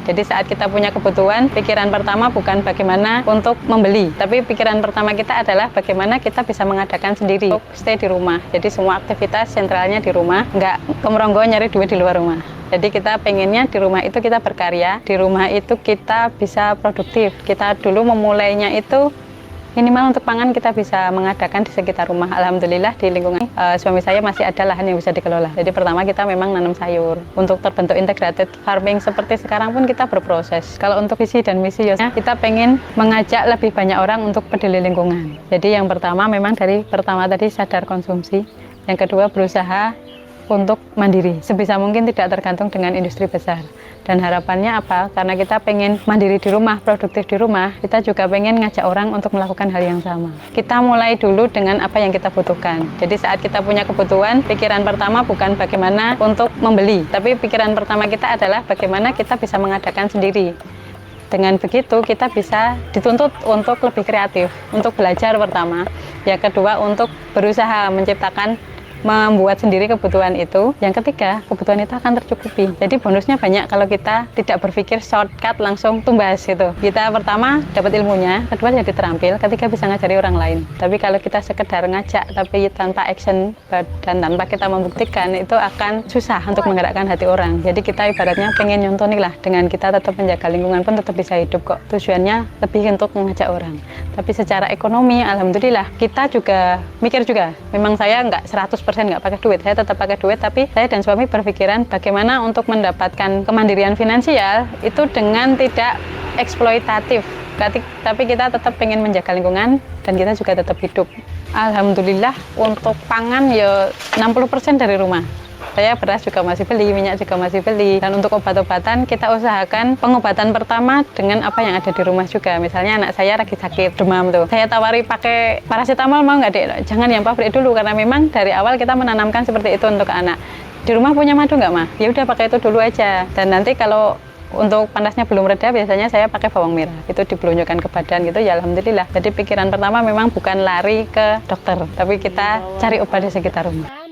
Jadi saat kita punya kebutuhan, pikiran pertama bukan bagaimana untuk membeli, tapi pikiran pertama kita adalah bagaimana kita bisa mengadakan sendiri, untuk stay di rumah. Jadi semua aktivitas sentralnya di rumah, nggak kemeronggo nyari duit di luar rumah. Jadi kita pengennya di rumah itu kita berkarya, di rumah itu kita bisa produktif. Kita dulu memulainya itu minimal untuk pangan kita bisa mengadakan di sekitar rumah. Alhamdulillah di lingkungan suami saya masih ada lahan yang bisa dikelola. Jadi pertama kita memang nanam sayur. Untuk terbentuk integrated farming seperti sekarang pun kita berproses. Kalau untuk visi dan misi kita pengen mengajak lebih banyak orang untuk peduli lingkungan. Jadi yang pertama memang dari pertama tadi sadar konsumsi. Yang kedua berusaha untuk mandiri, sebisa mungkin tidak tergantung dengan industri besar. Dan harapannya apa? Karena kita pengen mandiri di rumah, produktif di rumah, kita juga pengen ngajak orang untuk melakukan hal yang sama. Kita mulai dulu dengan apa yang kita butuhkan. Jadi saat kita punya kebutuhan, pikiran pertama bukan bagaimana untuk membeli, tapi pikiran pertama kita adalah bagaimana kita bisa mengadakan sendiri. Dengan begitu kita bisa dituntut untuk lebih kreatif, untuk belajar pertama. Yang kedua untuk berusaha menciptakan, membuat sendiri kebutuhan itu. Yang ketiga, kebutuhan itu akan tercukupi. Jadi bonusnya banyak kalau kita tidak berpikir shortcut langsung tumbas gitu. Kita pertama dapat ilmunya, kedua jadi terampil, ketiga bisa ngajari orang lain. Tapi kalau kita sekedar ngajak tapi tanpa action dan tanpa kita membuktikan, itu akan susah untuk menggerakkan hati orang. Jadi kita ibaratnya pengen nyontoni lah, dengan kita tetap menjaga lingkungan pun tetap bisa hidup kok. Tujuannya lebih untuk mengajak orang. Tapi secara ekonomi, alhamdulillah kita juga mikir juga. Memang saya nggak 100% nggak pakai duit, saya tetap pakai duit, tapi saya dan suami berpikiran bagaimana untuk mendapatkan kemandirian finansial itu dengan tidak eksploitatif, tapi kita tetap pengen menjaga lingkungan dan kita juga tetap hidup. Alhamdulillah untuk pangan ya 60% dari rumah. Saya beras juga masih beli, minyak juga masih beli. Dan untuk obat-obatan kita usahakan pengobatan pertama dengan apa yang ada di rumah juga. Misalnya anak saya lagi sakit demam tuh, saya tawari pakai paracetamol, mau nggak dek? Jangan yang pabrik dulu, karena memang dari awal kita menanamkan seperti itu untuk anak. Di rumah punya madu nggak mah? Ya udah pakai itu dulu aja. Dan nanti kalau untuk panasnya belum reda, biasanya saya pakai bawang merah. Itu dibelunjukkan ke badan gitu, ya alhamdulillah. Jadi pikiran pertama memang bukan lari ke dokter, tapi kita cari obat di sekitar rumah.